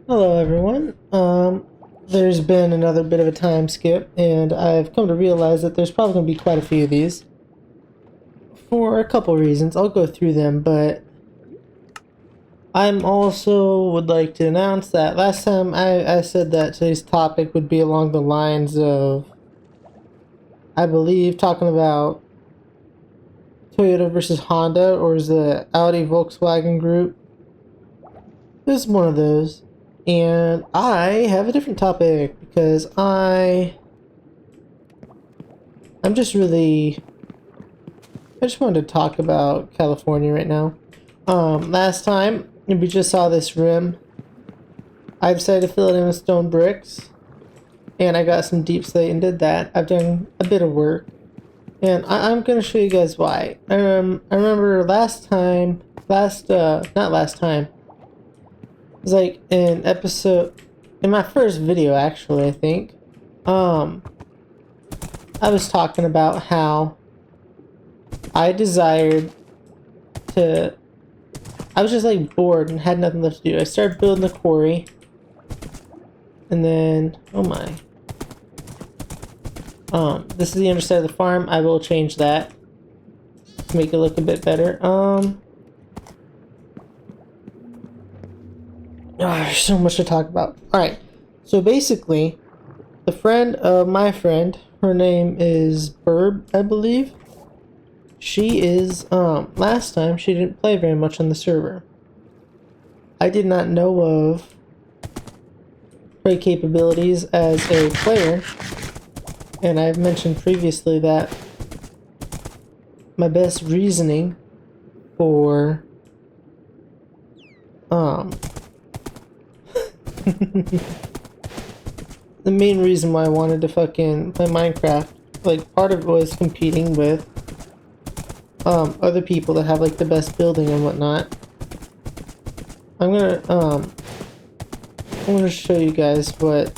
Hello everyone. There's been another bit of a time skip, and I've come to realize that there's probably going to be quite a few of these for a couple reasons. I'll go through them, but I'm also would like to announce that last time I said that today's topic would be along the lines of, I believe, talking about Toyota versus Honda, or is the Audi Volkswagen group. This is one of those. And I have a different topic because I'm just really I just wanted to talk about California right now. Last time we just saw this rim. I decided to fill it in with stone bricks, and I got some deep slate and did that. I've done a bit of work, and I'm gonna show you guys why. I remember not last time. It was like an episode in my first video, actually. I think. I was talking about how I desired to. I was just like bored and had nothing left to do. I started building the quarry, and then oh my. This is the underside of the farm. I will change that to make it look a bit better. There's so much to talk about. All right, so basically, the friend of my friend, her name is Burb, I believe. She is, last time she didn't play very much on the server. I did not know of her capabilities as a player, and I've mentioned previously that my best reasoning for, the main reason why I wanted to fucking play Minecraft, like, part of it was competing with other people that have like the best building and whatnot. I'm gonna show you guys what.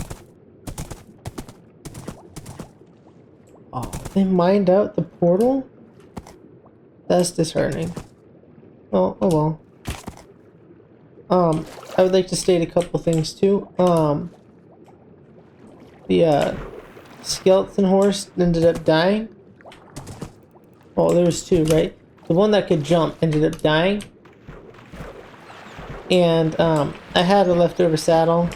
Oh, they mined out the portal? That's disheartening. Oh well. I would like to state a couple things too. The skeleton horse ended up dying. Well, there was two, right? The one that could jump ended up dying. And I had a leftover saddle.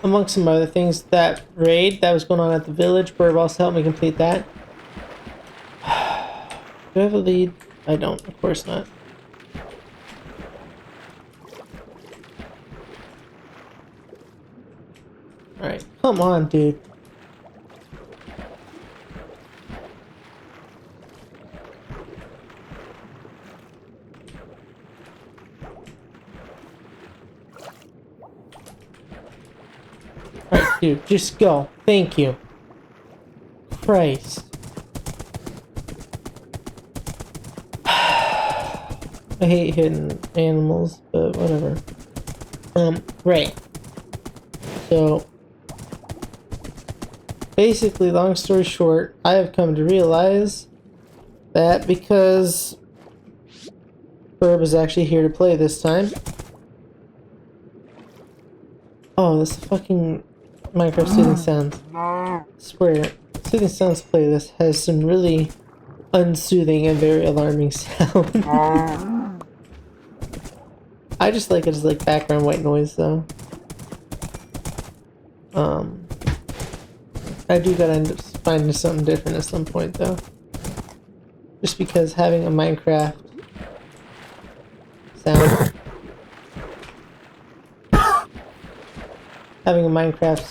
Amongst some other things, that raid that was going on at the village, Burb also helped me complete that. Do I have a lead? I don't, of course not. Alright, come on, dude. Alright, dude, just go. Thank you. Christ. I hate hitting animals, but whatever. Right. So, basically, long story short, I have come to realize that because Burb is actually here to play this time. Oh, this fucking Minecraft Soothing Sounds. I swear, Soothing Sounds playlist has some really unsoothing and very alarming sound. I just like it as like background white noise though. I do gotta end up finding something different at some point though. Just because having a Minecraft sound, having a Minecraft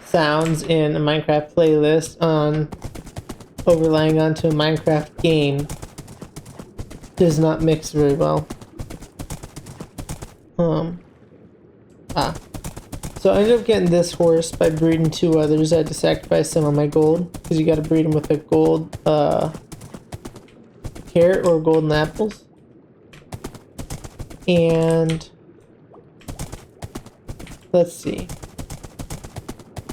sounds in a Minecraft playlist on overlaying onto a Minecraft game does not mix very well. So I ended up getting this horse by breeding two others. I had to sacrifice some of my gold, because you gotta breed them with a gold, carrot or golden apples. And let's see.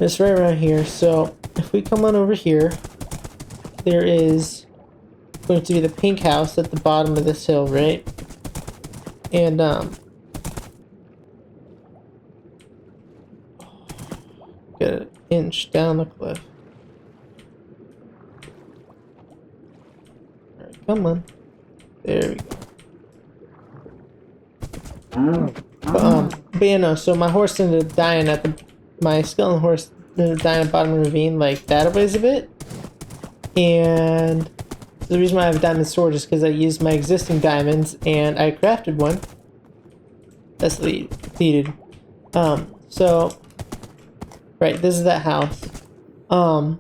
It's right around here, so if we come on over here, there is going to be the pink house at the bottom of this hill, right? And, inch down the cliff. Alright, come on. There we go. But yeah, no, so my horse ended up dying my skeleton horse ended up dying at the bottom of the ravine, like that ways a bit. And the reason why I have a diamond sword is because I used my existing diamonds and I crafted one. That's deleted. So, right, this is that house. What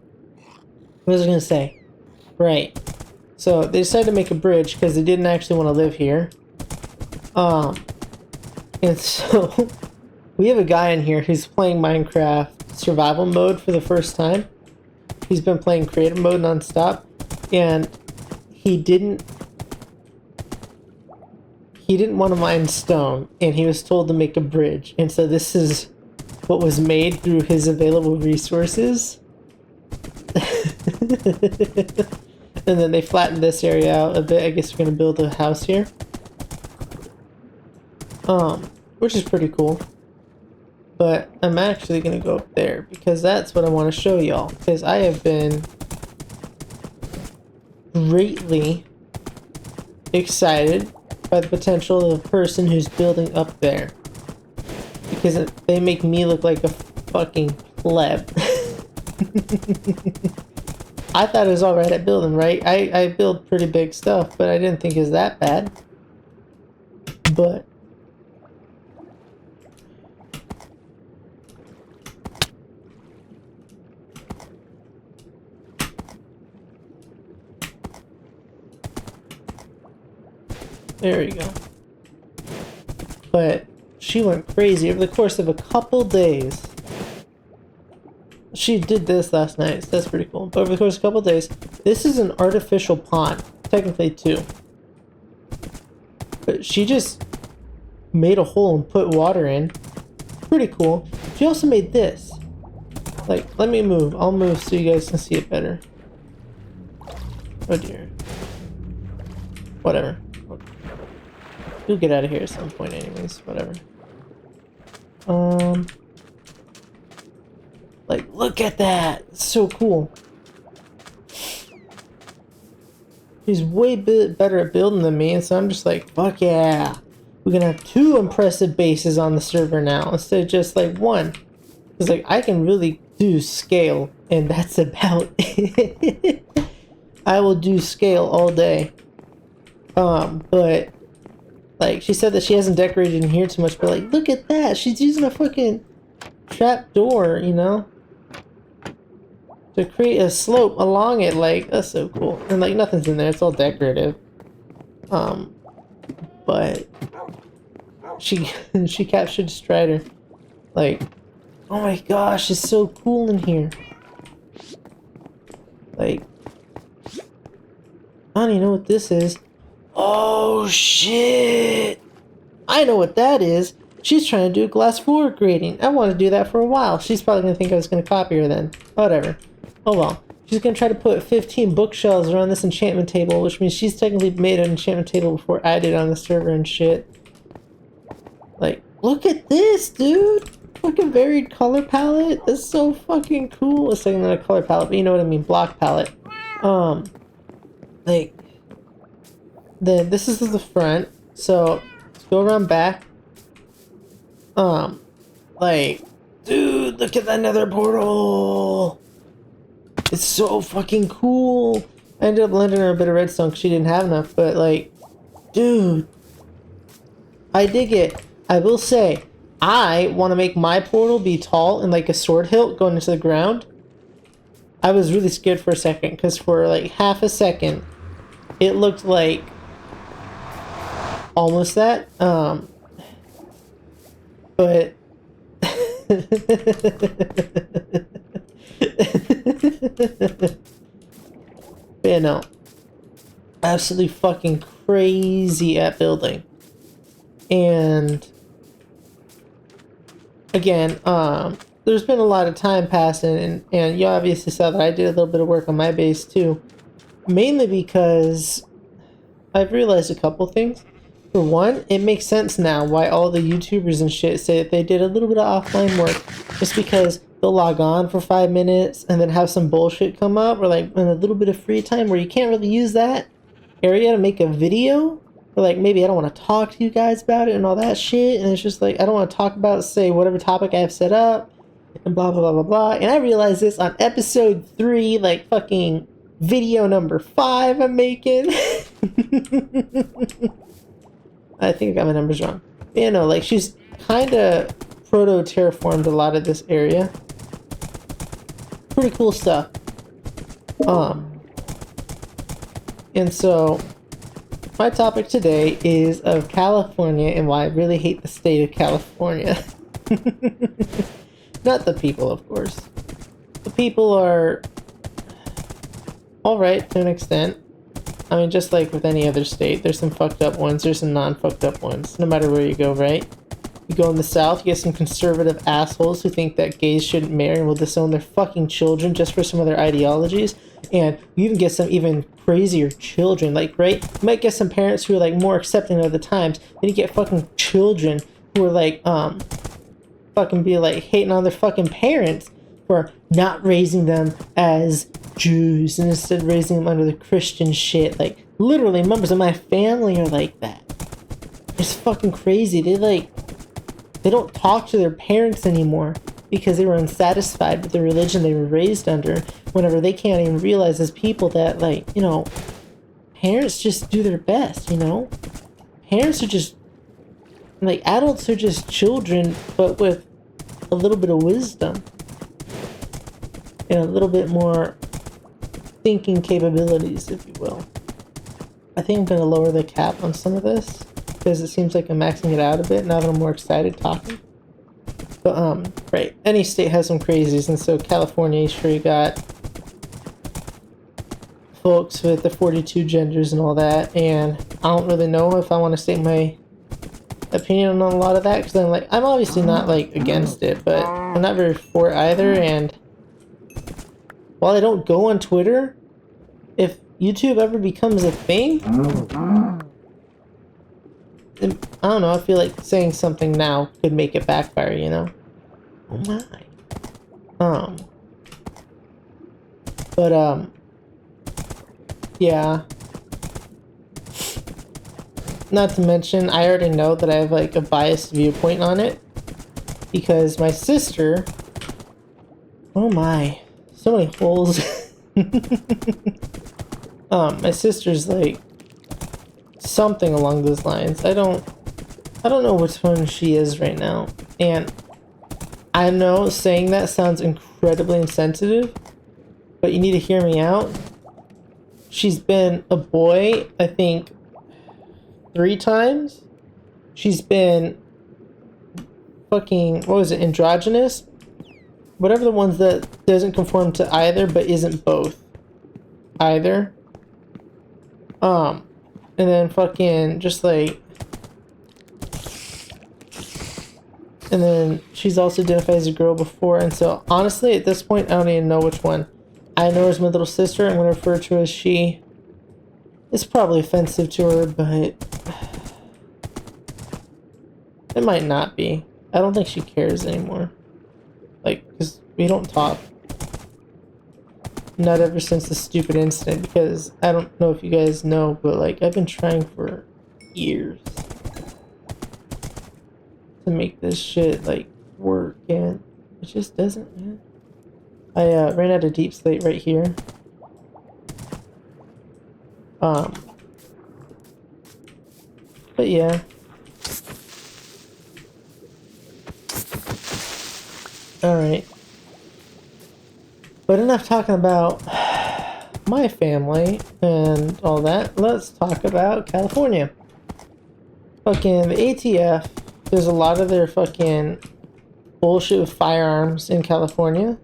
was I gonna say? Right. So they decided to make a bridge because they didn't actually want to live here. And so we have a guy in here who's playing Minecraft survival mode for the first time. He's been playing creative mode nonstop, and he didn't want to mine stone, and he was told to make a bridge. And so this is what was made through his available resources. And then they flattened this area out a bit. I guess we're gonna build a house here. Which is pretty cool. But I'm actually gonna go up there because that's what I want to show y'all. Because I have been greatly excited by the potential of the person who's building up there. Because they make me look like a fucking pleb. I thought it was alright at building, right? I build pretty big stuff, but I didn't think it was that bad. But there we go. But she went crazy over the course of a couple days. She did this last night, so that's pretty cool. But over the course of a couple days, this is an artificial pond. Technically two. But she just made a hole and put water in. Pretty cool. She also made this. Like, let me move. I'll move so you guys can see it better. Oh dear. Whatever. You'll get out of here at some point anyways. Whatever. Like, look at that! It's so cool. He's way better at building than me, and so I'm just like, fuck yeah! We're gonna have 2 impressive bases on the server now, instead of just like 1. Because like, I can really do scale, and that's about it. I will do scale all day. But like, she said that she hasn't decorated in here too much, but like, look at that! She's using a fucking trap door, you know? To create a slope along it, like, that's so cool. And like, nothing's in there, it's all decorative. But she captured Strider. Like, oh my gosh, it's so cool in here. Like, I don't even know what this is. Oh shit! I know what that is. She's trying to do glass floor grading. I want to do that for a while. She's probably going to think I was going to copy her then. Whatever. Oh well. She's going to try to put 15 bookshelves around this enchantment table, which means she's technically made an enchantment table before I did on the server and shit. Like, look at this, dude! Fucking varied color palette. That's so fucking cool. It's like not a color palette, but you know what I mean. Block palette. Like, then this is the front. So, let's go around back. Like, dude, look at that nether portal! It's so fucking cool! I ended up lending her a bit of redstone because she didn't have enough, but like, dude, I dig it. I will say, I want to make my portal be tall and like a sword hilt going into the ground. I was really scared for a second, because for like half a second, it looked like almost that, but yeah, no, absolutely fucking crazy at building. And again, there's been a lot of time passing, and you obviously saw that I did a little bit of work on my base too, mainly because I've realized a couple things. For one, it makes sense now why all the YouTubers and shit say that they did a little bit of offline work, just because they'll log on for 5 minutes and then have some bullshit come up, or like in a little bit of free time where you can't really use that area to make a video, or like maybe I don't want to talk to you guys about it and all that shit, and it's just like I don't want to talk about, say, whatever topic I have set up and blah blah blah blah blah. And I realized this on episode 3, like fucking video number 5 I'm making. I think I got my numbers wrong. But, you know, like she's kind of proto-terraformed a lot of this area. Pretty cool stuff. And so my topic today is of California and why I really hate the state of California. Not the people, of course. The people are alright to an extent. I mean, just like with any other state, there's some fucked up ones, there's some non-fucked up ones, no matter where you go, right? You go in the South, you get some conservative assholes who think that gays shouldn't marry and will disown their fucking children just for some of their ideologies. And you even get some even crazier children, like, right? You might get some parents who are, like, more accepting of the times. Then you get fucking children who are, like, fucking be, like, hating on their fucking parents for not raising them as Jews and instead raising them under the Christian shit. Like, literally, members of my family are like that. It's fucking crazy. They don't talk to their parents anymore because they were unsatisfied with the religion they were raised under, whenever they can't even realize as people that, like, you know, parents just do their best, you know? Parents are just, like, adults are just children, but with a little bit of wisdom and a little bit more thinking capabilities, if you will. I think I'm going to lower the cap on some of this, because it seems like I'm maxing it out a bit now that I'm more excited talking. But, right, any state has some crazies, and so California, sure, you got folks with the 42 genders and all that, and I don't really know if I want to state my opinion on a lot of that, because I'm obviously not, like, against it, but I'm not very for it either, and while I don't go on Twitter, if YouTube ever becomes a thing, I don't know, I feel like saying something now could make it backfire, you know? Oh my. Yeah. Not to mention, I already know that I have, like, a biased viewpoint on it, because my sister, oh my, so many holes. My sister's, like, something along those lines. I don't know which one she is right now, and I know saying that sounds incredibly insensitive, but you need to hear me out. She's been a boy, I think, 3 times. She's been fucking, what was it, androgynous? Whatever the ones that doesn't conform to either, but isn't both either. And then fucking just like, and then she's also identified as a girl before, and so honestly at this point I don't even know which one. I know her as my little sister. I'm gonna refer to her as she. It's probably offensive to her, but it might not be. I don't think she cares anymore. Like, because we don't talk. Not ever since the stupid incident, because I don't know if you guys know, but like I've been trying for years to make this shit like work, and it just doesn't, man. I ran out of deep slate right here. But yeah. Alright. But enough talking about my family and all that. Let's talk about California. Fucking the ATF, there's a lot of their fucking bullshit with firearms in California.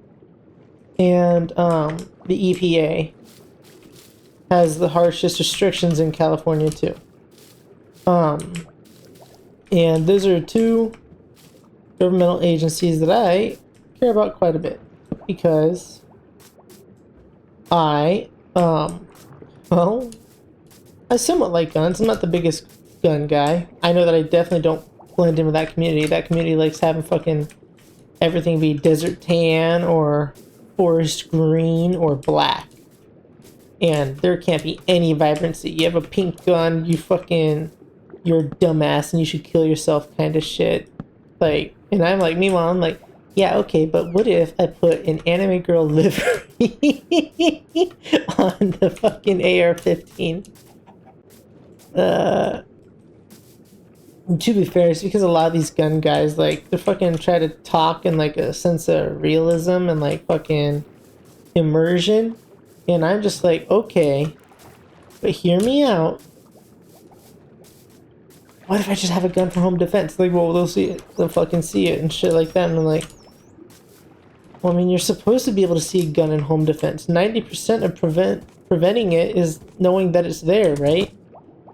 And the EPA has the harshest restrictions in California too. And those are 2 governmental agencies that I care about quite a bit, because I somewhat like guns. I'm not the biggest gun guy. I know that I definitely don't blend in with that community. That community likes having fucking everything be desert tan or forest green or black. And there can't be any vibrancy. You have a pink gun, you're a dumbass and you should kill yourself kind of shit. Like, and I'm like, meanwhile, I'm like, yeah, okay, but what if I put an anime girl livery on the fucking AR-15? To be fair, it's because a lot of these gun guys, like, they're fucking try to talk in, like, a sense of realism and, like, fucking immersion. And I'm just like, okay, but hear me out. What if I just have a gun for home defense? Like, well, they'll see it. They'll fucking see it and shit like that. And I'm like, well, I mean, you're supposed to be able to see a gun in home defense. 90% of preventing it is knowing that it's there, right?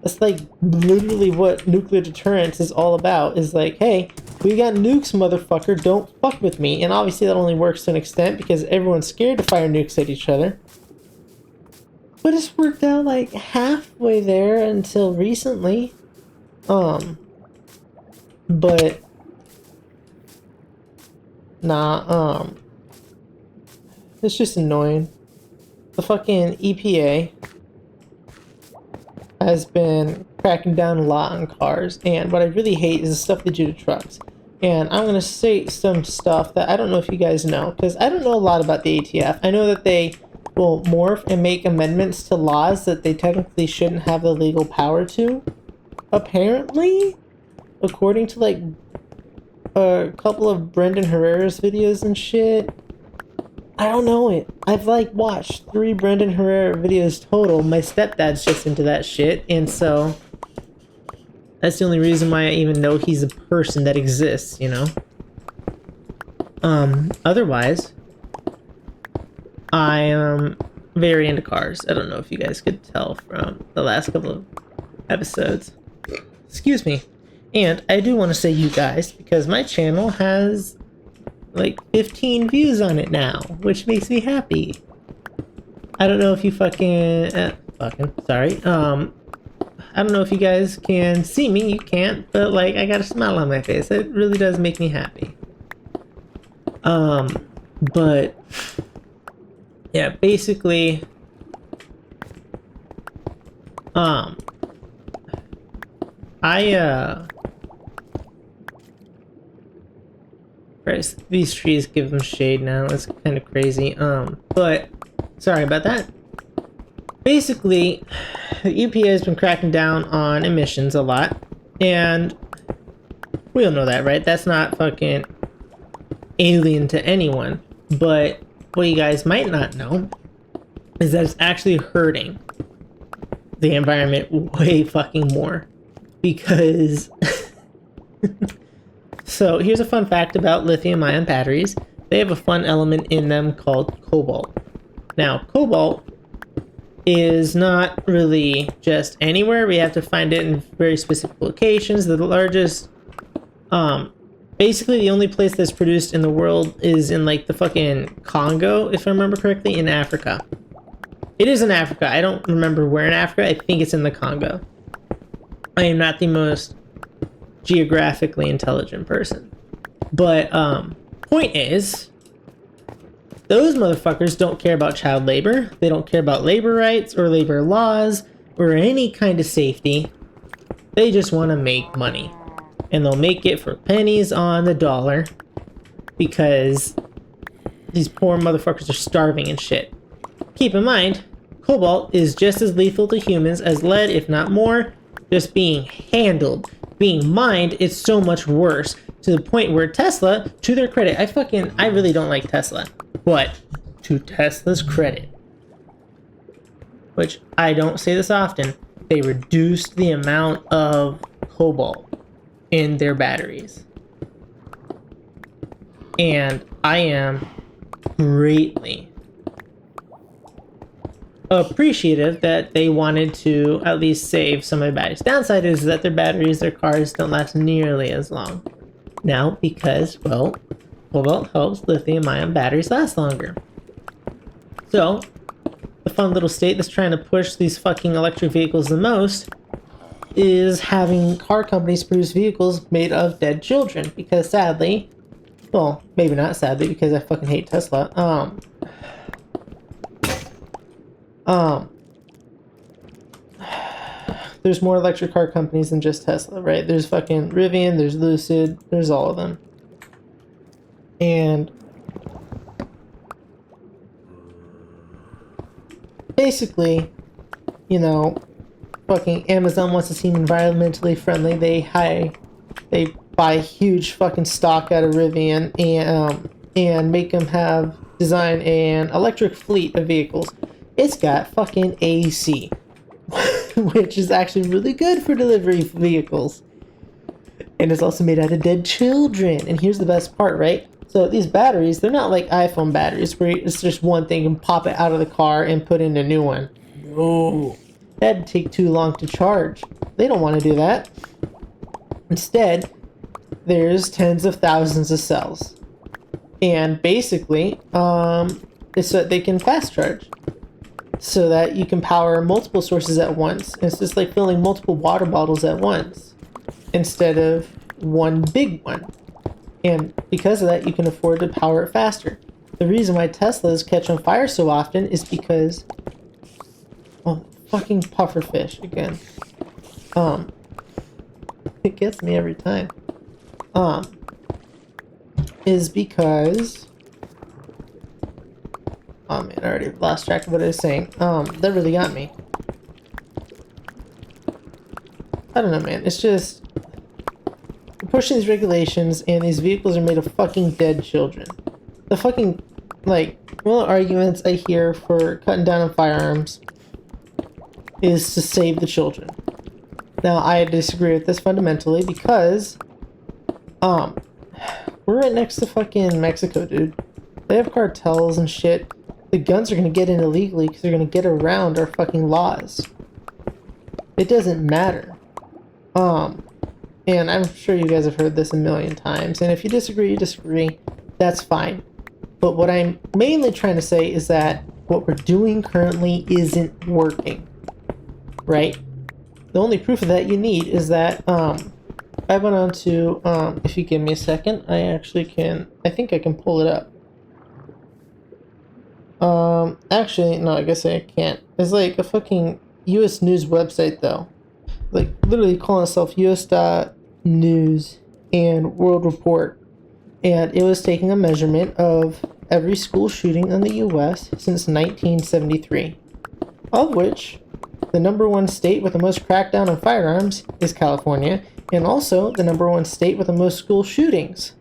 That's like literally what nuclear deterrence is all about. Is like, hey, we got nukes, motherfucker. Don't fuck with me. And obviously that only works to an extent because everyone's scared to fire nukes at each other. But it's worked out like halfway there until recently. But nah, it's just annoying. The fucking EPA has been cracking down a lot on cars, and what I really hate is the stuff they do to trucks. And I'm gonna say some stuff that I don't know if you guys know, because I don't know a lot about the ATF. I know that they will morph and make amendments to laws that they technically shouldn't have the legal power to. Apparently, according to like a couple of Brendan Herrera's videos and shit. I don't know it. I've like watched 3 Brendan Herrera videos total. My stepdad's just into that shit, and so that's the only reason why I even know he's a person that exists, you know? Otherwise, I am very into cars. I don't know if you guys could tell from the last couple of episodes. Excuse me. And I do want to say you guys, because my channel has like 15 views on it now, which makes me happy. I don't know if you sorry. I don't know if you guys can see me. You can't, but like I got a smile on my face. It really does make me happy. But yeah, basically, Christ, these trees give them shade now. It's kind of crazy. But sorry about that. Basically, the EPA has been cracking down on emissions a lot, and we all know that, right? That's not fucking alien to anyone. But what you guys might not know is that it's actually hurting the environment way fucking more. Because so here's a fun fact about lithium-ion batteries. They have a fun element in them called cobalt. Now, cobalt is not really just anywhere. We have to find it in very specific locations. The largest, basically the only place that's produced in the world is in like the fucking Congo, if I remember correctly, in Africa. It is in Africa. I don't remember where in Africa. I think it's in the Congo. I am not the most geographically intelligent person. But, point is, those motherfuckers don't care about child labor. They don't care about labor rights or labor laws or any kind of safety. They just want to make money. And they'll make it for pennies on the dollar because these poor motherfuckers are starving and shit. Keep in mind, cobalt is just as lethal to humans as lead, if not more. Just being handled, being mined, it's so much worse. To the point where Tesla, to their credit, I really don't like Tesla. But to Tesla's credit, which I don't say this often, they reduced the amount of cobalt in their batteries. And I am greatly appreciative that they wanted to at least save some of the batteries. Downside is that their cars don't last nearly as long. Now, because, well, cobalt helps lithium-ion batteries last longer. So, the fun little state that's trying to push these fucking electric vehicles the most is having car companies produce vehicles made of dead children, because sadly, well, maybe not sadly, because I fucking hate Tesla. There's more electric car companies than just Tesla, right? There's fucking Rivian, there's Lucid, there's all of them. And basically, you know, fucking Amazon wants to seem environmentally friendly. They buy huge fucking stock out of Rivian and make them have design an electric fleet of vehicles. It's got fucking AC, which is actually really good for delivery vehicles. And it's also made out of dead children. And here's the best part, right? So these batteries, they're not like iPhone batteries where it's just one thing and pop it out of the car and put in a new one. No. That'd take too long to charge. They don't want to do that. Instead, there's tens of thousands of cells. And basically, it's so that they can fast charge. So that you can power multiple sources at once. It's just like filling multiple water bottles at once instead of one big one. And because of that, you can afford to power it faster. The reason why Teslas catch on fire so often is because... Oh, fucking pufferfish again. It gets me every time. Is because... Oh man, I already lost track of what I was saying. That really got me. I don't know, man. It's just... We're pushing these regulations, and these vehicles are made of fucking dead children. The fucking, like, one of the arguments I hear for cutting down on firearms is to save the children. Now, I disagree with this fundamentally because, we're right next to fucking Mexico, dude. They have cartels and shit. The guns are gonna get in illegally because they're gonna get around our fucking laws. It doesn't matter. And I'm sure you guys have heard this a million times, and if you disagree, you disagree. That's fine. But what I'm mainly trying to say is that what we're doing currently isn't working. Right? The only proof of that you need is that, I went on to, if you give me a second, I think I can pull it up. Actually, no, I guess I can't. It's like a fucking US News website, though. Like, literally calling itself US.News and World Report. And it was taking a measurement of every school shooting in the US since 1973. Of which, the #1 state with the most crackdown on firearms is California. And also, the #1 state with the most school shootings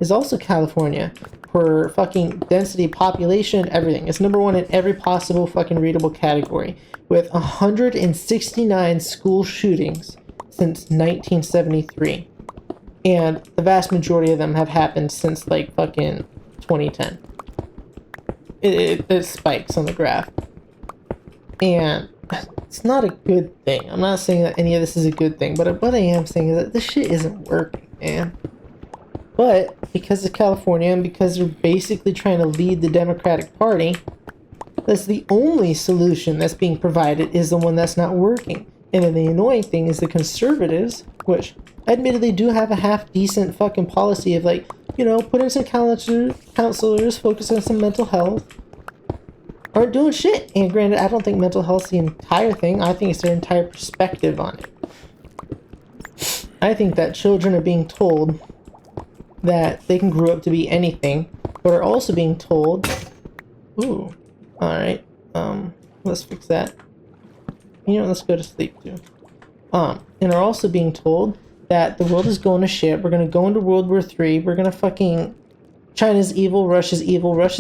is also California. For fucking density, population, everything. It's #1 in every possible fucking readable category. With 169 school shootings since 1973. And the vast majority of them have happened since like fucking 2010. It spikes on the graph. And it's not a good thing. I'm not saying that any of this is a good thing, but what I am saying is that this shit isn't working, man. But because of California and because they're basically trying to lead the Democratic Party, that's the only solution that's being provided is the one that's not working. And then the annoying thing is the conservatives, which admittedly do have a half-decent fucking policy of like, you know, put in some counselors, focus on some mental health, aren't doing shit. And granted, I don't think mental health's the entire thing. I think it's their entire perspective on it. I think that children are being told that they can grow up to be anything, but are also being told, ooh, alright, let's fix that. You know, let's go to sleep too. And are also being told that the world is going to shit, we're gonna go into World War III, we're gonna fucking, China's evil, Russia's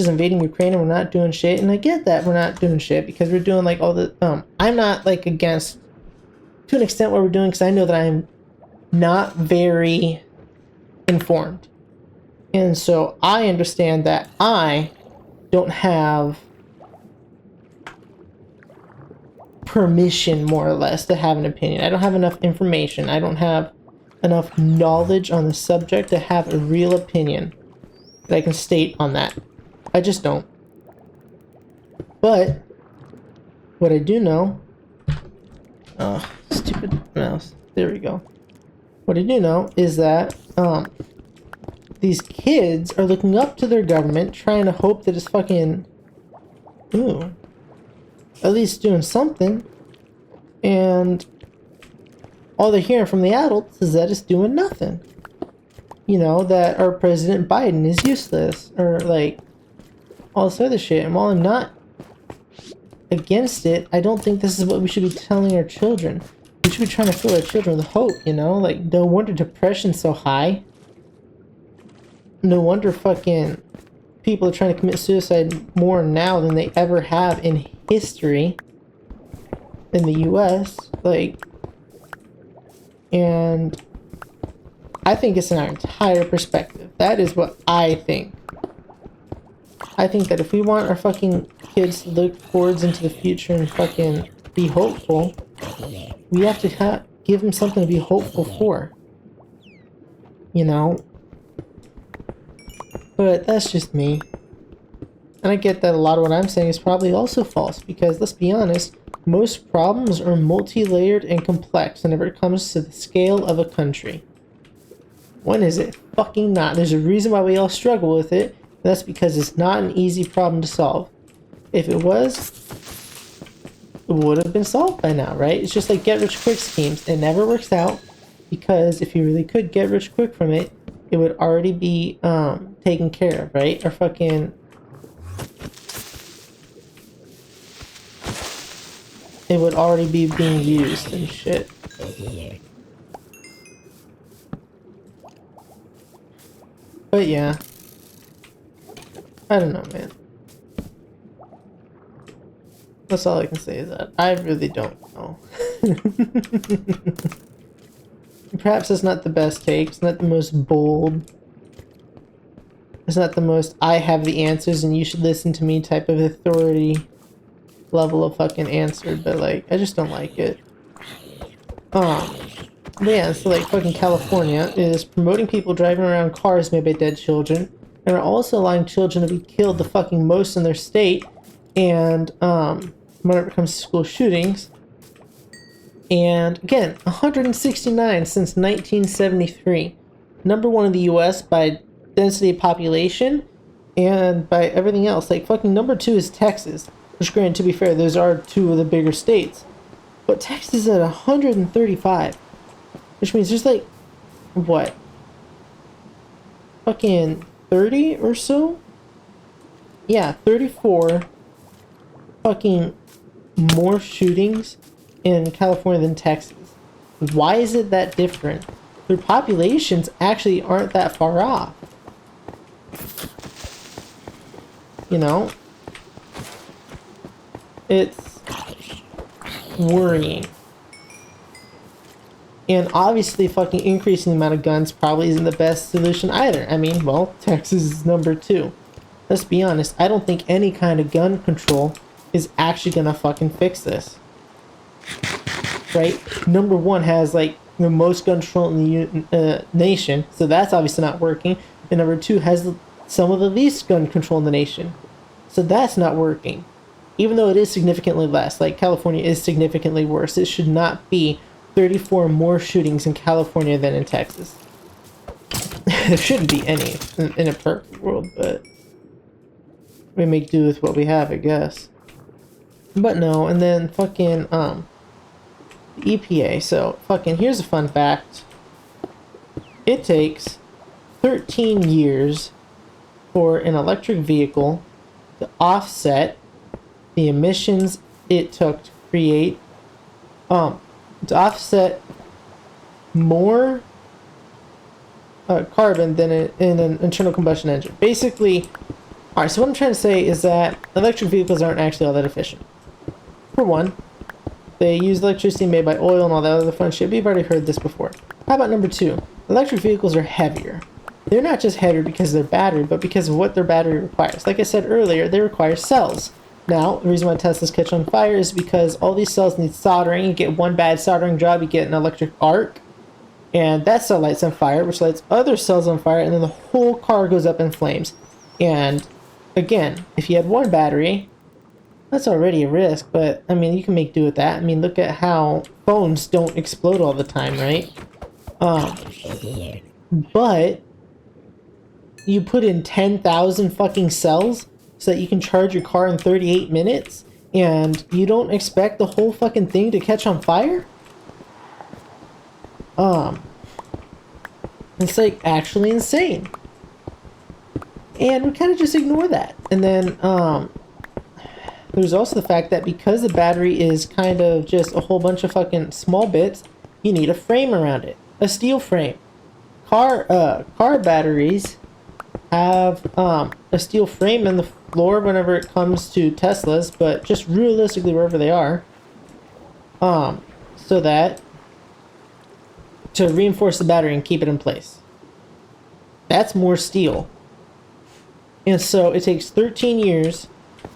invading Ukraine, and we're not doing shit. And I get that we're not doing shit, because we're doing like all the, I'm not like against, to an extent what we're doing, because I know that I'm not very informed. And so I understand that I don't have permission, more or less, to have an opinion. I don't have enough information. I don't have enough knowledge on the subject to have a real opinion that I can state on that. I just don't. But what I do know, oh, stupid mouse. there we go. What I do know is that these kids are looking up to their government, trying to hope that it's fucking, ooh, at least doing something. And all they're hearing from the adults is that it's doing nothing. You know, that our President Biden is useless, or like all this other shit. And while I'm not against it, I don't think this is what we should be telling our children. We should be trying to fill our children with hope, you know? Like, no wonder depression's so high. No wonder fucking people are trying to commit suicide more now than they ever have in history in the US. Like, and I think it's in our entire perspective. That is what I think. I think that if we want our fucking kids to look forwards into the future and fucking be hopeful, we have to give them something to be hopeful for. You know? But that's just me. And I get that a lot of what I'm saying is probably also false, because let's be honest, most problems are multi-layered and complex whenever it comes to the scale of a country. When is it? Fucking not. There's a reason why we all struggle with it, and that's because it's not an easy problem to solve. If it was, it would have been solved by now, right? It's just like get-rich-quick schemes. It never works out, because if you really could get rich quick from it, it would already be taken care of, right? Or fucking... it would already be being used and shit. But yeah. I don't know, man. That's all I can say is that I really don't know. Perhaps it's not the best take, it's not the most bold. It's not the most I have the answers and you should listen to me type of authority level of fucking answer, but like, I just don't like it. But yeah, so like fucking California is promoting people driving around cars made by dead children, and are also allowing children to be killed the fucking most in their state, and when it comes to school shootings. And again, 169 since 1973. Number one in the US by density of population and by everything else. Like fucking number two is Texas. Which, granted, to be fair, those are two of the bigger states. But Texas is at 135. Which means there's like, what? Fucking 30 or so? Yeah, 34 fucking more shootings in California than Texas. Why is it that different? Their populations actually aren't that far off. You know? It's worrying. And obviously fucking increasing the amount of guns probably isn't the best solution either. I mean, well, Texas is number two. Let's be honest, I don't think any kind of gun control is actually gonna fucking fix this. Right? Number one has like the most gun control in the nation, so that's obviously not working. And number two has some of the least gun control in the nation, so that's not working. Even though it is significantly less, like California is significantly worse, it should not be 34 more shootings in California than in Texas. There shouldn't be any in a perfect world, but we make do with what we have, I guess. But no, and then fucking the EPA. So fucking here's a fun fact. It takes 13 years for an electric vehicle to offset the emissions it took to create, to offset more carbon than in an internal combustion engine. Basically, alright, so what I'm trying to say is that electric vehicles aren't actually all that efficient. For one, they use electricity made by oil and all that other fun shit. We've already heard this before. How about number two? Electric vehicles are heavier. They're not just heavier because they're battery, but because of what their battery requires. Like I said earlier, they require cells. Now, the reason why Teslas catch on fire is because all these cells need soldering. You get one bad soldering job, you get an electric arc, and that cell lights on fire, which lights other cells on fire, and then the whole car goes up in flames. And again, if you had one battery, That's already a risk, but I mean, you can make do with that. I mean, look at how phones don't explode all the time, right? Um, but you put in 10,000 fucking cells so that you can charge your car in 38 minutes, and you don't expect the whole fucking thing to catch on fire? Um, it's like actually insane. And we kind of just ignore that. And then, there's also the fact that because the battery is kind of just a whole bunch of fucking small bits, you need a frame around it. A steel frame. Car batteries have a steel frame in the floor whenever it comes to Teslas, but just realistically wherever they are. So that to reinforce the battery and keep it in place. That's more steel. And so it takes 13 years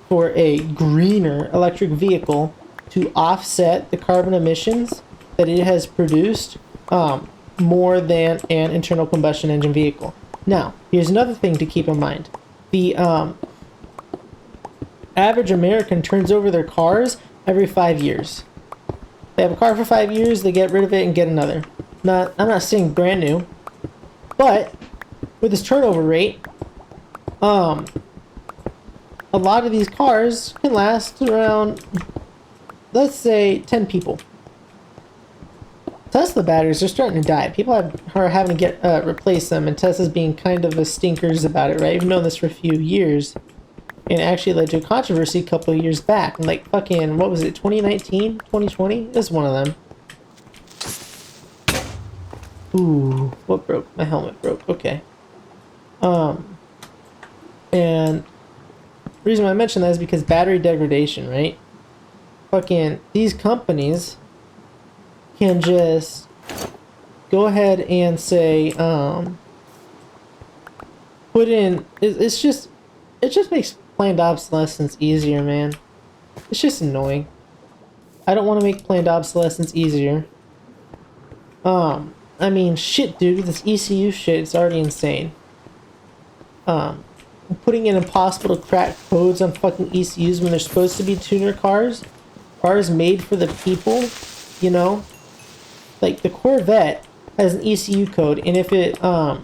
for a greener electric vehicle to offset the carbon emissions that it has produced more than an internal combustion engine vehicle. Now, here's another thing to keep in mind. The average American turns over their cars every 5 years. They have a car for 5 years, they get rid of it and get another. I'm not saying brand new, but with this turnover rate, a lot of these cars can last around, let's say, 10 people. Tesla batteries are starting to die. People are having to get replace them, and Tesla's being kind of a stinkers about it, right? We've known this for a few years, and it actually led to a controversy a couple of years back. Like fucking, what was it, 2019, 2020? It was one of them. Ooh, what broke? My helmet broke. Okay. And the reason why I mention that is because battery degradation, right? Fucking these companies can just go ahead and say, put in. It just makes planned obsolescence easier, man. It's just annoying. I don't want to make planned obsolescence easier. I mean, shit, dude. This ECU shit is already insane. Putting in impossible to crack codes on fucking ECUs when they're supposed to be tuner cars made for the people, you know? Like, the Corvette has an ECU code, and if it, the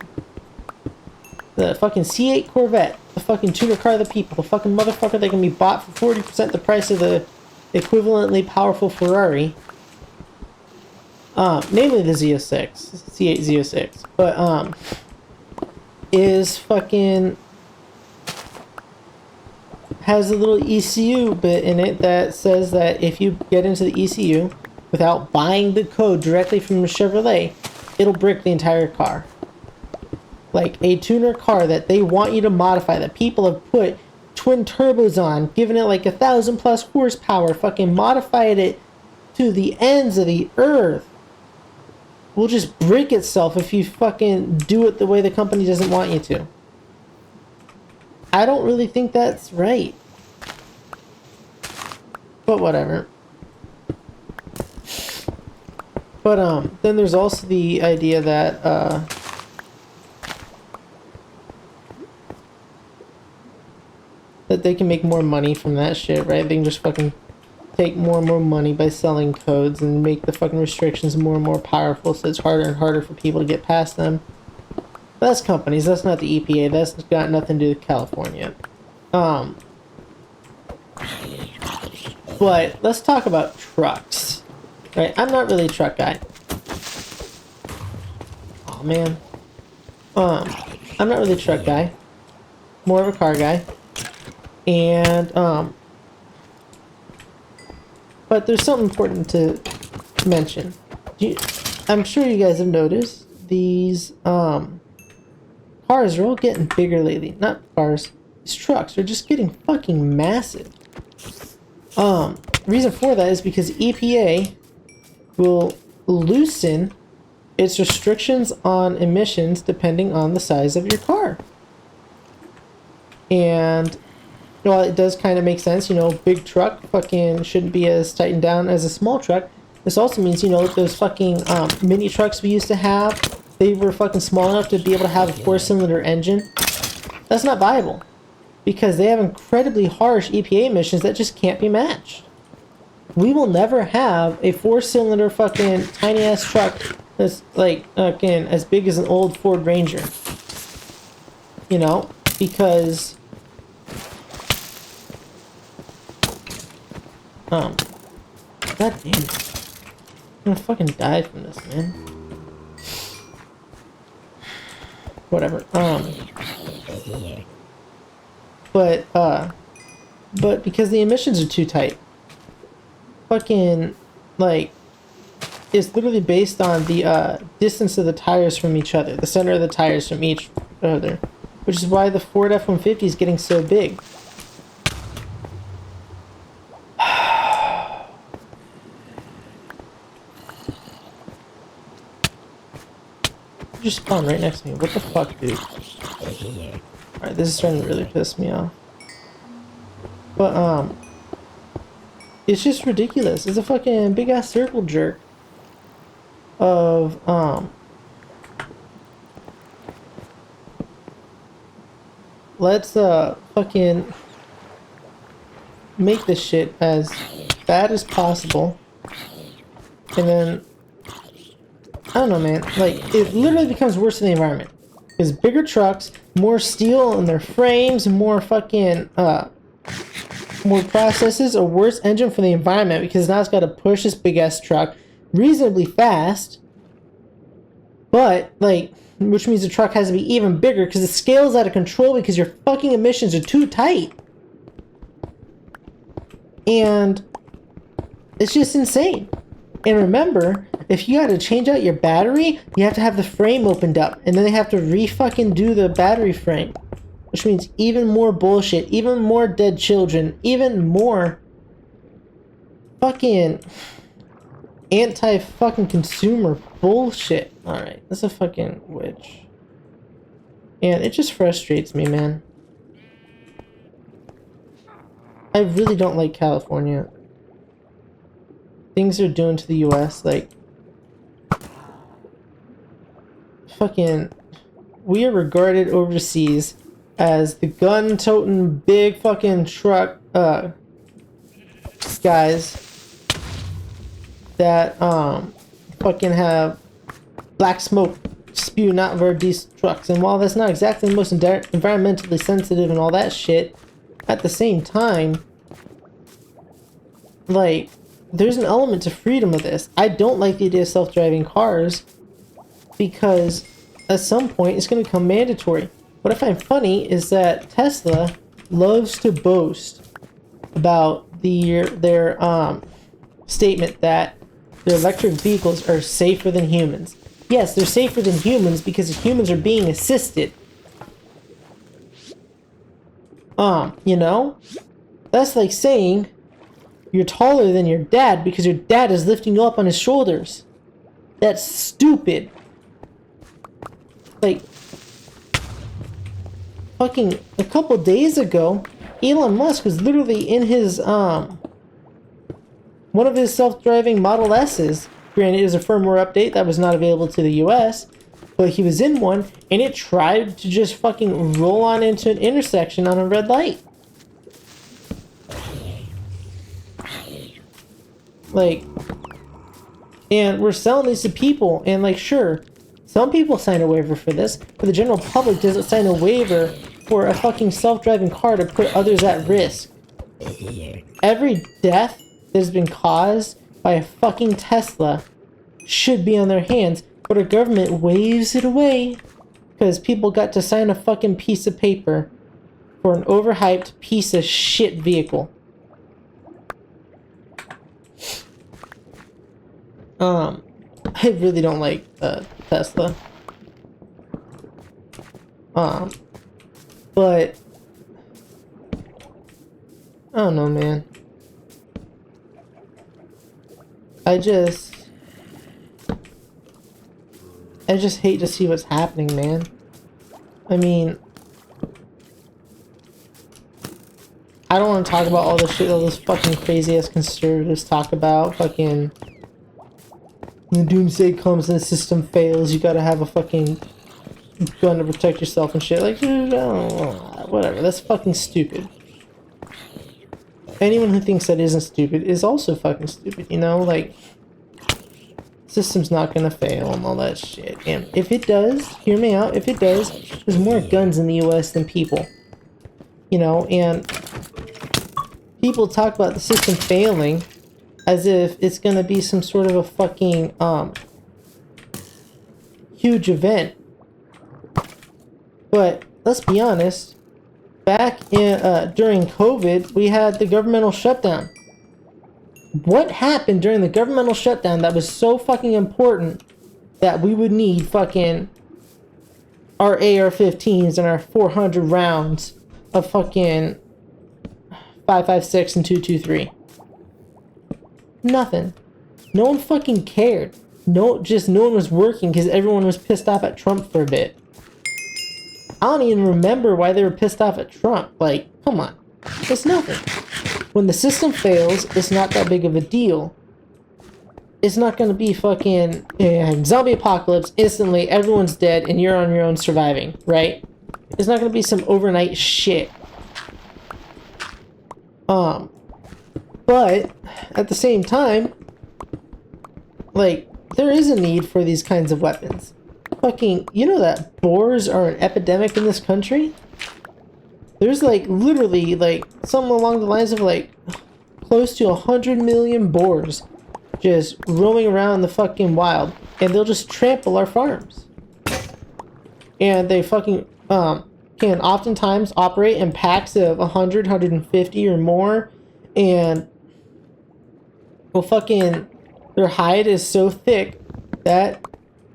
fucking C8 Corvette, the fucking tuner car of the people, the fucking motherfucker that can be bought for 40% the price of the equivalently powerful Ferrari, namely the Z06, C8 Z06, but, is fucking has a little ECU bit in it that says that if you get into the ECU without buying the code directly from the Chevrolet, it'll brick the entire car. Like a tuner car that they want you to modify, that people have put twin turbos on, given it like 1,000+ horsepower, fucking modified it to the ends of the earth, will just break itself if you fucking do it the way the company doesn't want you to. I don't really think that's right. But whatever. But then there's also the idea that that they can make more money from that shit, right? They can just fucking take more and more money by selling codes and make the fucking restrictions more and more powerful, so it's harder and harder for people to get past them. But that's companies, that's not the EPA, that's got nothing to do with California. But let's talk about trucks. Right, I'm not really a truck guy. Oh man. I'm not really a truck guy. More of a car guy. And but there's something important to mention. I'm sure you guys have noticed these cars are all getting bigger lately. Not cars, these trucks are just getting fucking massive. Reason for that is because EPA will loosen its restrictions on emissions depending on the size of your car. And while it does kind of make sense, you know, big truck fucking shouldn't be as tightened down as a small truck. This also means, you know, those fucking mini trucks we used to have, they were fucking small enough to be able to have a 4-cylinder engine. That's not viable. because they have incredibly harsh EPA emissions that just can't be matched. We will never have a 4-cylinder fucking tiny ass truck that's like again as big as an old Ford Ranger. You know, because god damn it. I'm gonna fucking die from this, man. Whatever. But because the emissions are too tight. Fucking, like, it's literally based on the distance of the tires from each other, the center of the tires from each other, which is why the Ford F-150 is getting so big. Just spawned right next to me. What the fuck, dude? Alright, this is starting to really piss me off. But, it's just ridiculous. It's a fucking big ass circle jerk of, let's, fucking make this shit as bad as possible. And then, I don't know, man. Like, it literally becomes worse for the environment. Because bigger trucks, more steel in their frames, more fucking, more processes, a worse engine for the environment because now it's got to push this big ass truck reasonably fast, but like, which means the truck has to be even bigger because the scale is out of control because your fucking emissions are too tight, and it's just insane. And remember, if you got to change out your battery, you have to have the frame opened up, and then they have to re-fucking do the battery frame. Which means even more bullshit, even more dead children, even more fucking anti-fucking consumer bullshit. Alright, that's a fucking witch. And it just frustrates me, man. I really don't like California. Things they're doing to the US, like... Fucking... We are regarded overseas as the gun-toting big fucking truck guys that fucking have black smoke spewing out of our these trucks. And while that's not exactly the most environmentally sensitive and all that shit, at the same time, like, there's an element to freedom of this. I don't like the idea of self-driving cars because at some point it's going to become mandatory. What I find funny is that Tesla loves to boast about their statement that their electric vehicles are safer than humans. Yes, they're safer than humans because humans are being assisted. You know? That's like saying you're taller than your dad because your dad is lifting you up on his shoulders. That's stupid. Like, fucking a couple days ago, Elon Musk was literally in his, one of his self-driving Model S's. Granted, it was a firmware update that was not available to the US, but he was in one, and it tried to just fucking roll on into an intersection on a red light. Like, and we're selling these to people, and like, sure, some people sign a waiver for this, but the general public doesn't sign a waiver for a fucking self-driving car to put others at risk. Every death that has been caused by a fucking Tesla should be on their hands, but our government waves it away because people got to sign a fucking piece of paper for an overhyped piece of shit vehicle. I really don't like Tesla. But I don't know, man. I just hate to see what's happening, man. I mean, I don't want to talk about all the shit all those fucking crazy ass conservatives talk about. Fucking when doomsday comes and the system fails, you gotta have a fucking gun to protect yourself and shit. Like, dude, whatever. That's fucking stupid. Anyone who thinks that isn't stupid is also fucking stupid, you know? Like, system's not gonna fail and all that shit. And if it does, hear me out, if it does, there's more guns in the US than people. You know, and people talk about the system failing as if it's gonna be some sort of a fucking, huge event. But, let's be honest, back in, during COVID, we had the governmental shutdown. What happened during the governmental shutdown that was so fucking important that we would need fucking our AR-15s and our 400 rounds of fucking 5.56 and 2.23? Nothing. No one fucking cared. No one was working because everyone was pissed off at Trump for a bit. I don't even remember why they were pissed off at Trump. Like, come on. It's nothing. When the system fails, it's not that big of a deal. It's not gonna be fucking zombie apocalypse, instantly everyone's dead and you're on your own surviving, right? It's not gonna be some overnight shit. But at the same time, like, there is a need for these kinds of weapons. Fucking, you know that boars are an epidemic in this country? There's like literally like something along the lines of like close to 100 million boars just roaming around the fucking wild, and they'll just trample our farms. And they fucking can oftentimes operate in packs of 100, 150 or more, and well, fucking their hide is so thick that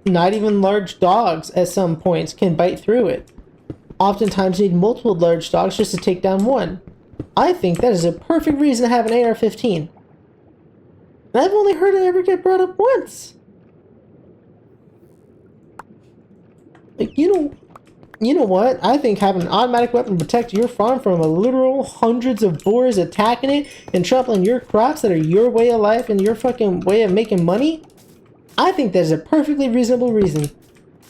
not even large dogs at some points can bite through it. Oftentimes you need multiple large dogs just to take down one. I think that is a perfect reason to have an AR-15. And I've only heard it ever get brought up once. Like, you know what? I think having an automatic weapon protect your farm from a literal hundreds of boars attacking it and trampling your crops that are your way of life and your fucking way of making money, I think that's a perfectly reasonable reason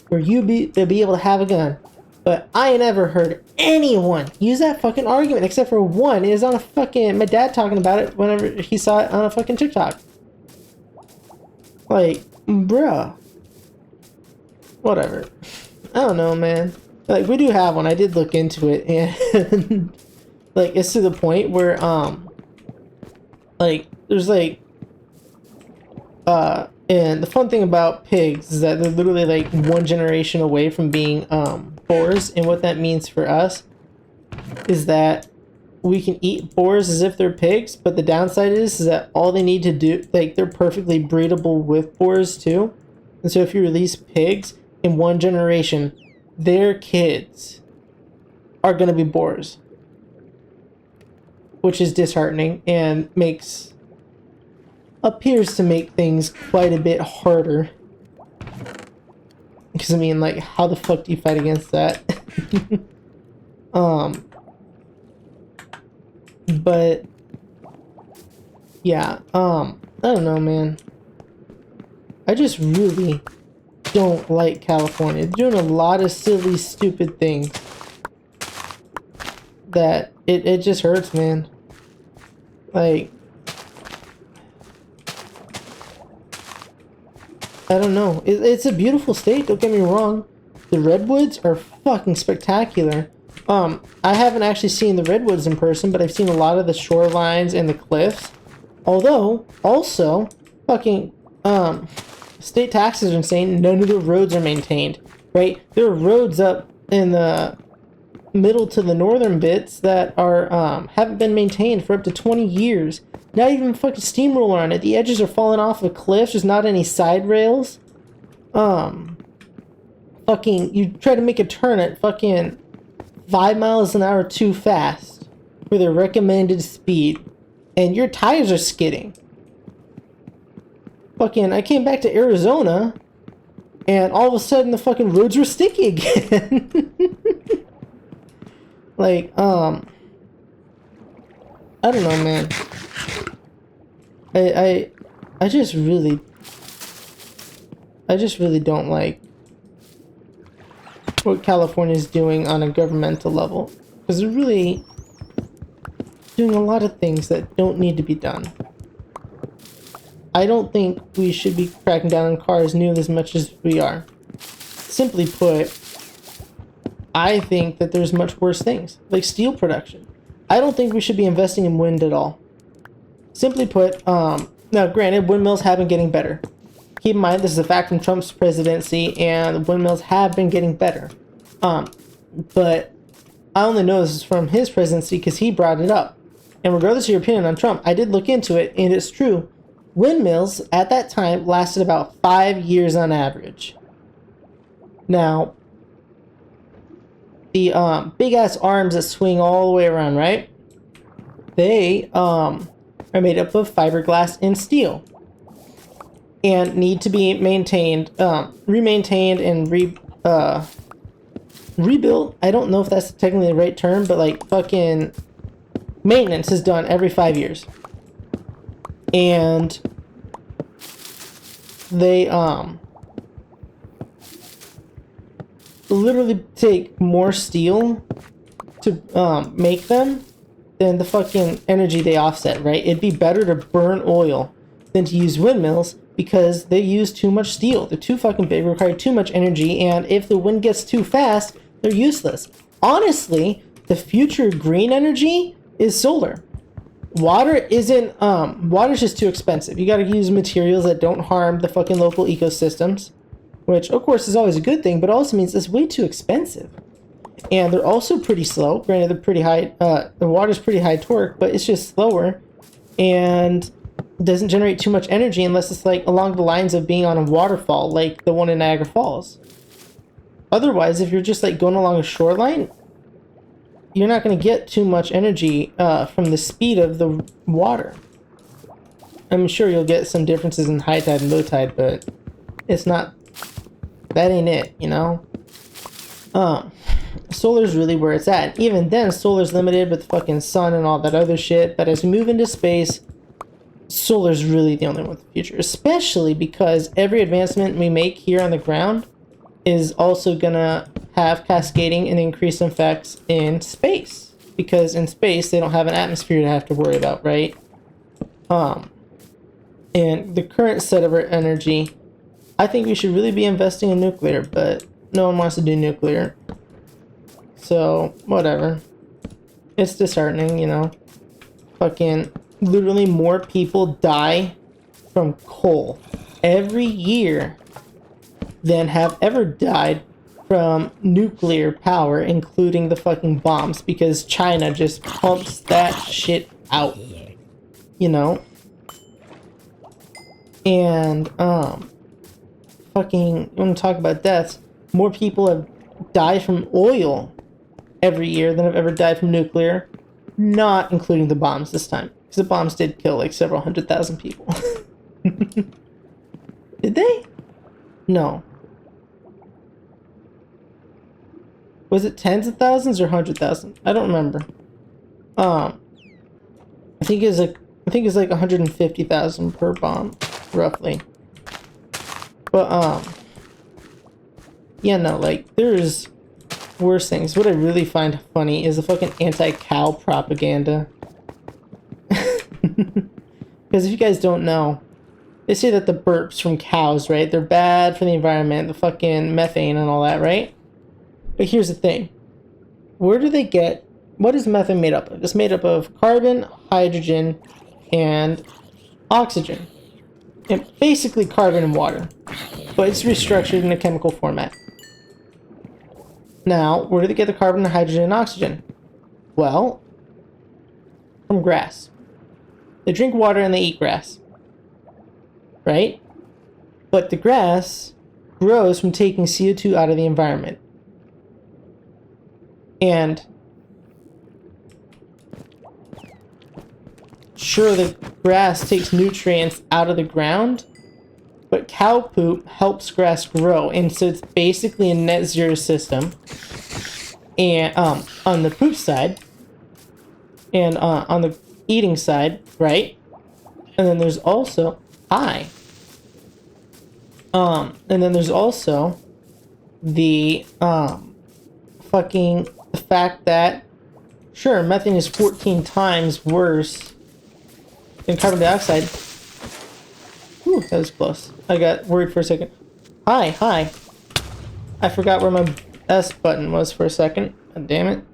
for you to be able to have a gun. But I ain't ever heard anyone use that fucking argument except for one. It was on a fucking, my dad talking about it whenever he saw it on a fucking TikTok. Like, bruh. Whatever. I don't know, man. Like, we do have one. I did look into it, and like, it's to the point where like, there's like and the fun thing about pigs is that they're literally like one generation away from being boars, and what that means for us is that we can eat boars as if they're pigs, but the downside is that all they need to do, like, they're perfectly breedable with boars too. And so if you release pigs in one generation, their kids are going to be boars, which is disheartening and appears to make things quite a bit harder. Because, I mean, like, how the fuck do you fight against that? But, yeah, I don't know, man. I just really don't like California. They're doing a lot of silly, stupid things that it just hurts, man. Like, I don't know. It's a beautiful state, don't get me wrong. The redwoods are fucking spectacular. I haven't actually seen the redwoods in person, but I've seen a lot of the shorelines and the cliffs. Although, also, fucking, state taxes are insane. None of the roads are maintained, right? There are roads up in the middle to the northern bits that are, haven't been maintained for up to 20 years. Not even fucking steamroller on it. The edges are falling off of cliffs. There's not any side rails. Fucking, you try to make a turn at fucking 5 miles an hour too fast for their recommended speed, and your tires are skidding. Fucking, I came back to Arizona, and all of a sudden the fucking roads were sticky again. Like, I don't know, man. I just really don't like what California's doing on a governmental level. because they're really doing a lot of things that don't need to be done. I don't think we should be cracking down on cars nearly as much as we are. Simply put, I think that there's much worse things, like steel production. I don't think we should be investing in wind at all. Simply put, now granted, windmills have been getting better. Keep in mind, this is a fact from Trump's presidency, and windmills have been getting better. But I only know this is from his presidency because he brought it up. And regardless of your opinion on Trump, I did look into it, and it's true. Windmills, at that time, lasted about 5 years on average. Now, the big-ass arms that swing all the way around, right? They are made up of fiberglass and steel. And need to be maintained, remaintained, and rebuilt. I don't know if that's technically the right term, but like fucking maintenance is done every 5 years. And they literally take more steel to make them than the fucking energy they offset, right? It'd be better to burn oil than to use windmills because they use too much steel. They're too fucking big, require too much energy, and if the wind gets too fast, they're useless. Honestly, the future green energy is solar. Water's just too expensive. You gotta use materials that don't harm the fucking local ecosystems, which of course is always a good thing, but also means it's way too expensive. And they're also pretty slow. Granted, they're pretty high, the water's pretty high torque, but it's just slower and doesn't generate too much energy unless it's like along the lines of being on a waterfall, like the one in Niagara Falls. Otherwise, if you're just like going along a shoreline, you're not going to get too much energy from the speed of the water. I'm sure you'll get some differences in high tide and low tide, but it's not, that ain't it, you know? Solar's really where it's at. Even then, solar's limited with the fucking sun and all that other shit, but as we move into space, solar's really the only one with the future, especially because every advancement we make here on the ground is also gonna have cascading and increased effects in space, because in space they don't have an atmosphere to have to worry about, right? And the current set of our energy, I think we should really be investing in nuclear, but no one wants to do nuclear, so whatever. It's disheartening, you know. Fucking literally more people die from coal every year than have ever died from nuclear power, including the fucking bombs, because China just pumps that shit out, you know? And, fucking, you want to talk about deaths, more people have died from oil every year than have ever died from nuclear, not including the bombs this time, because the bombs did kill like several 100,000 people. Did they? No. Was it tens of thousands or 100,000? I don't remember. I think it's like 150,000 per bomb, roughly. But yeah, no, like there's worse things. What I really find funny is the fucking anti-cow propaganda. Because if you guys don't know, they say that the burps from cows, right? They're bad for the environment, the fucking methane and all that, right? But here's the thing. Where do they get... What is methane made up of? It's made up of carbon, hydrogen, and oxygen. And basically carbon and water. But it's restructured in a chemical format. Now, where do they get the carbon, hydrogen, and oxygen? Well, from grass. They drink water and they eat grass. Right? But the grass grows from taking CO2 out of the environment. And sure, the grass takes nutrients out of the ground, but cow poop helps grass grow, and so it's basically a net zero system. And on the poop side, and on the eating side, right? And then there's also and then there's also the the fact that Sure, methane is 14 times worse than carbon dioxide. Whew, that was close. I got worried for a second. Hi. I forgot where my S button was for a second. God damn it.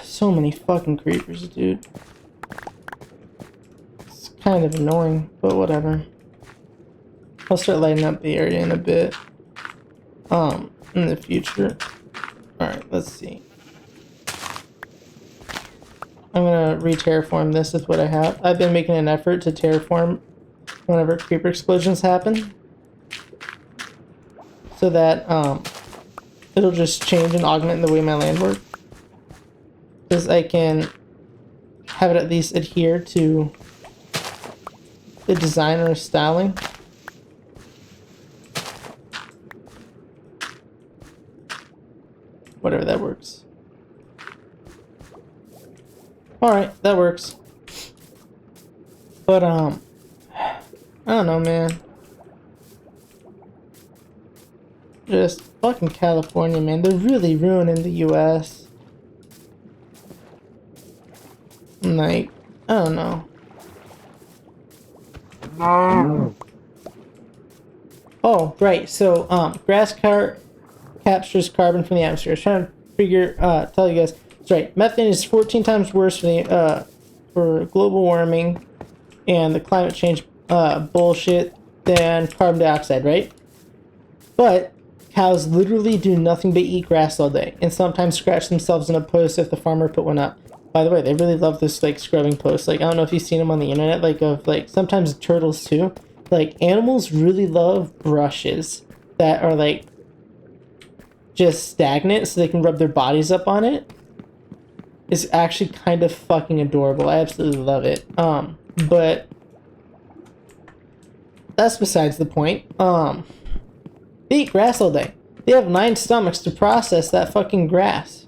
So many fucking creepers, dude. It's kind of annoying, but whatever. I'll start lighting up the area in a bit. In the future. Alright, let's see. I'm gonna re-terraform this with what I have. I've been making an effort to terraform whenever creeper explosions happen, so that it'll just change and augment the way my land works, because I can have it at least adhere to the design or styling. Whatever that works. Alright, that works. But, I don't know, man. Just fucking California, man. They're really ruining the US. Like, I don't know. Oh, right. So, grass captures carbon from the atmosphere. I was trying to figure, tell you guys. That's right. Methane is 14 times worse for the, for global warming and the climate change, bullshit than carbon dioxide, right? But cows literally do nothing but eat grass all day, and sometimes scratch themselves in a post if the farmer put one up. By the way, they really love this, like, scrubbing post. Like, I don't know if you've seen them on the internet, like, of, like, sometimes turtles, too. Like, animals really love brushes that are, like, just stagnant so they can rub their bodies up on it. It's actually kind of fucking adorable. I absolutely love it. But that's besides the point. They eat grass all day. They have 9 stomachs to process that fucking grass.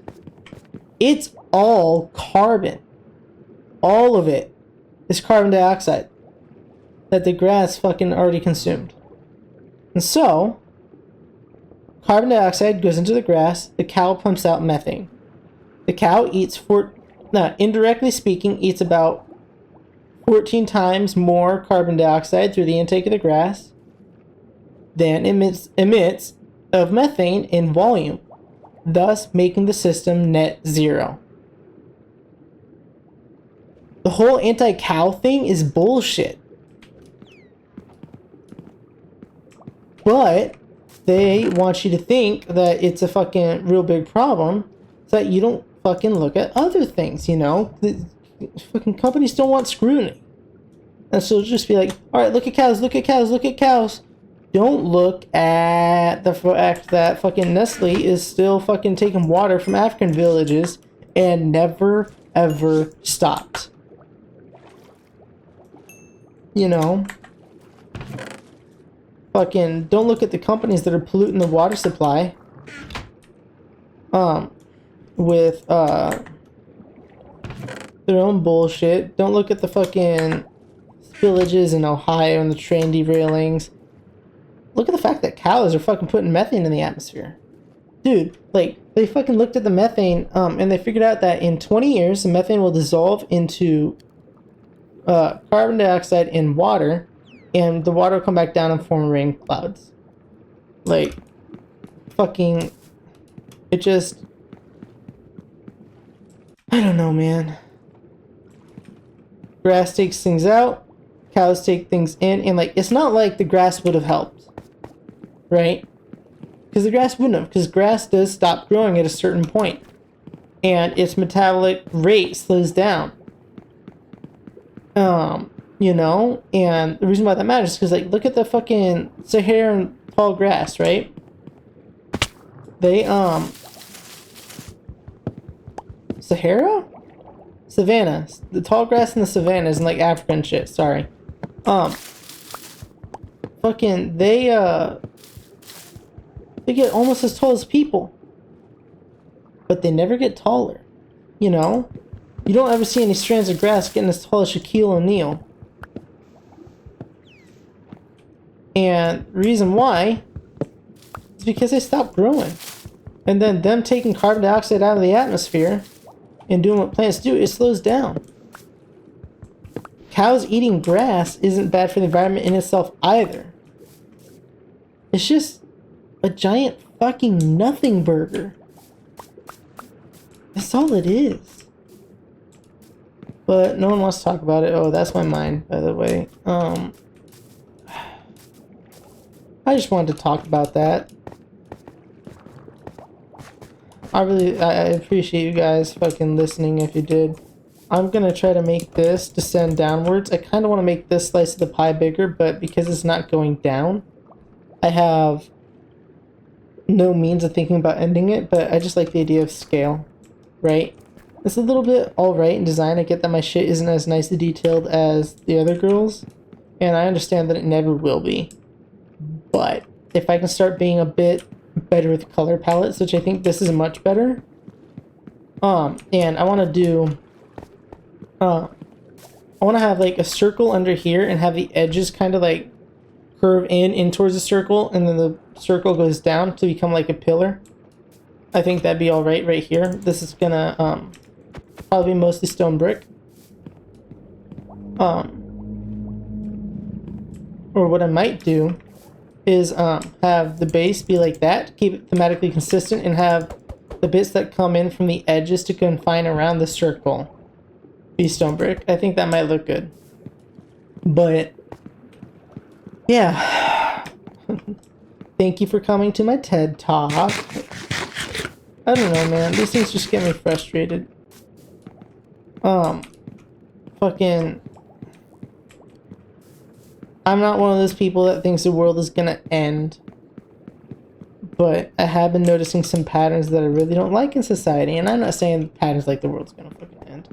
It's all carbon. All of it is carbon dioxide that the grass fucking already consumed. And so, carbon dioxide goes into the grass, the cow pumps out methane. The cow eats, indirectly speaking, eats about 14 times more carbon dioxide through the intake of the grass than emits of methane in volume, thus making the system net zero. The whole anti-cow thing is bullshit. But they want you to think that it's a fucking real big problem so that you don't fucking look at other things, you know? The fucking companies don't want scrutiny. And so just be like, alright, look at cows, look at cows, look at cows. Don't look at the fact that fucking Nestle is still fucking taking water from African villages and never, ever stopped. You know? Fucking don't look at the companies that are polluting the water supply. With, their own bullshit. Don't look at the fucking villages in Ohio and the train derailings. Look at the fact that cows are fucking putting methane in the atmosphere. Dude, like, they fucking looked at the methane, and they figured out that in 20 years, the methane will dissolve into, carbon dioxide in water, and the water will come back down and form rain clouds. Like, fucking, it just, I don't know, man. Grass takes things out, cows take things in, and, like, it's not like the grass would have helped, right? Because the grass wouldn't have, because grass does stop growing at a certain point, and its metabolic rate slows down. You know, and the reason why that matters is because, like, look at the fucking Saharan tall grass, right? They, Sahara? Savannah. The tall grass in the savannas and, like, African shit, sorry. Fucking, they get almost as tall as people. But they never get taller, you know? You don't ever see any strands of grass getting as tall as Shaquille O'Neal. And the reason why is because they stopped growing. And then them taking carbon dioxide out of the atmosphere and doing what plants do, it slows down. Cows eating grass isn't bad for the environment in itself either. It's just a giant fucking nothing burger. That's all it is. But no one wants to talk about it. Oh, that's my mind, by the way. I just wanted to talk about that. I appreciate you guys fucking listening if you did. I'm gonna try to make this descend downwards. I kind of want to make this slice of the pie bigger, but because it's not going down, I have no means of thinking about ending it, but I just like the idea of scale, right? It's a little bit alright in design. I get that my shit isn't as nicely detailed as the other girls, and I understand that it never will be. But if I can start being a bit better with color palettes, which I think this is much better, and I want to do, I want to have like a circle under here and have the edges kind of like curve in towards the circle, and then the circle goes down to become like a pillar. I think that'd be all right here. This is gonna probably be mostly stone brick. Or what I might do is have the base be like that, keep it thematically consistent, and have the bits that come in from the edges to confine around the circle be stone brick. I think that might look good. But yeah. Thank you for coming to my TED Talk. I don't know, man. These things just get me frustrated. Fucking... I'm not one of those people that thinks the world is gonna end. But I have been noticing some patterns that I really don't like in society. And I'm not saying patterns like the world's gonna fucking end.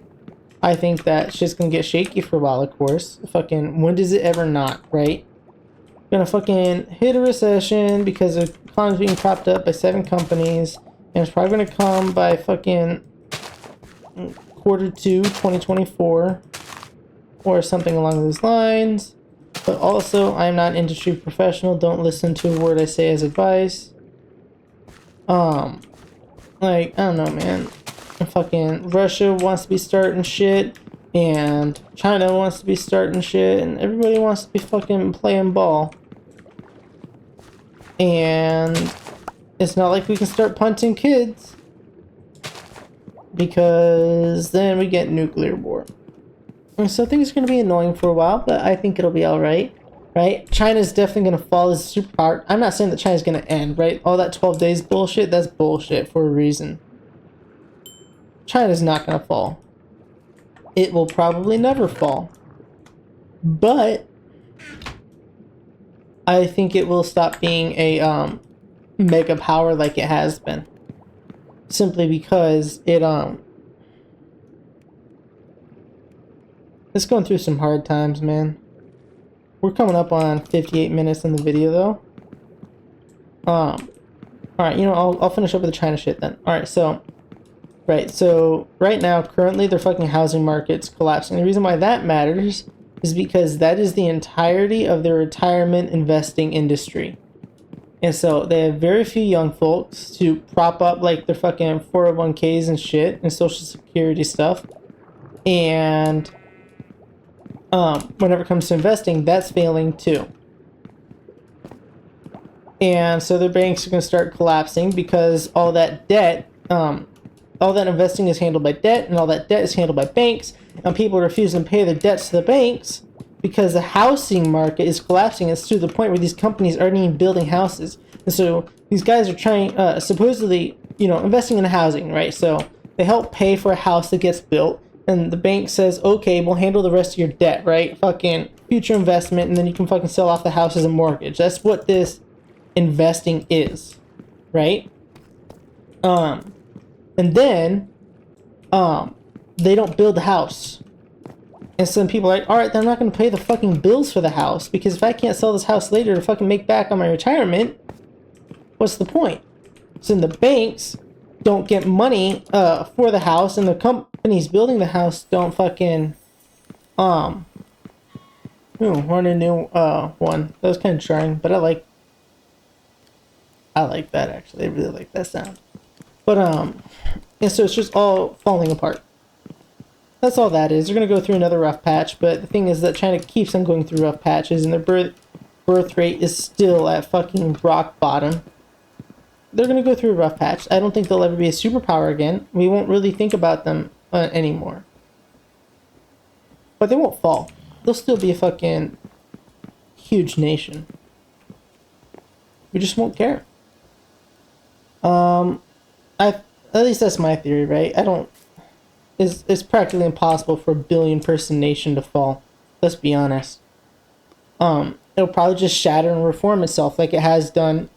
I think that shit's gonna get shaky for a while, of course. Fucking, when does it ever not, right? Gonna fucking hit a recession because the economy's being propped up by 7 companies. And it's probably gonna come by fucking Q2 2024. Or something along those lines. But also, I'm not an industry professional. Don't listen to a word I say as advice. Like, I don't know, man. Fucking Russia wants to be starting shit. And China wants to be starting shit. And everybody wants to be fucking playing ball. And it's not like we can start punting kids. Because then we get nuclear war. And so things are going to be annoying for a while, but I think it'll be alright, right? China's definitely going to fall as a superpower. I'm not saying that China's going to end, right? All that 12 days bullshit, that's bullshit for a reason. China's not going to fall. It will probably never fall. But I think it will stop being a mega power like it has been. Simply because it's going through some hard times, man. We're coming up on 58 minutes in the video, though. Alright, you know, I'll finish up with the China shit then. Alright, so... Right, so right now, currently, their fucking housing market's collapsing. The reason why that matters is because that is the entirety of their retirement investing industry. And so they have very few young folks to prop up, like, their fucking 401ks and shit and social security stuff. And... whenever it comes to investing, that's failing too. And so the banks are going to start collapsing because all that debt, all that investing is handled by debt, and all that debt is handled by banks, and people refuse to pay their debts to the banks because the housing market is collapsing. It's to the point where these companies aren't even building houses. And so these guys are trying, supposedly, you know, investing in housing, right? So they help pay for a house that gets built. And the bank says, okay, we'll handle the rest of your debt, right? Fucking future investment, and then you can fucking sell off the house as a mortgage. That's what this investing is, right? And then, they don't build the house. And some people are like, alright, then I'm not going to pay the fucking bills for the house, because if I can't sell this house later to fucking make back on my retirement, what's the point? So then the banks don't get money for the house, and the companies building the house don't fucking run a new one. That was kind of jarring, but I like that actually. I really like that sound. But and so it's just all falling apart. That's all that is. They're gonna go through another rough patch, but the thing is that China keeps on going through rough patches, and their birth rate is still at fucking rock bottom. They're gonna go through a rough patch. I don't think they'll ever be a superpower again. We won't really think about them anymore. But they won't fall. They'll still be a fucking huge nation. We just won't care. At least that's my theory, right? It's practically impossible for a billion-person nation to fall. Let's be honest. It'll probably just shatter and reform itself like it has done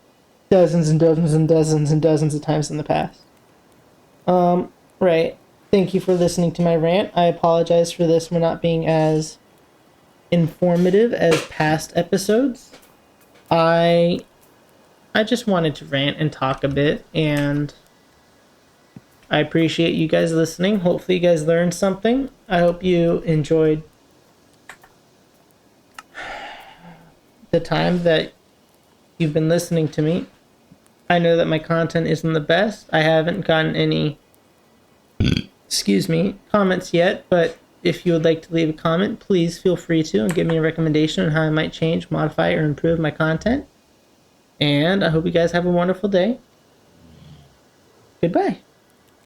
dozens and dozens and dozens and dozens of times in the past. Right. Thank you for listening to my rant. I apologize for this one not being as informative as past episodes. I just wanted to rant and talk a bit, and I appreciate you guys listening. Hopefully you guys learned something. I hope you enjoyed the time that you've been listening to me. I know that my content isn't the best. I haven't gotten any, comments yet, but if you would like to leave a comment, please feel free to and give me a recommendation on how I might change, modify, or improve my content. And I hope you guys have a wonderful day. Goodbye.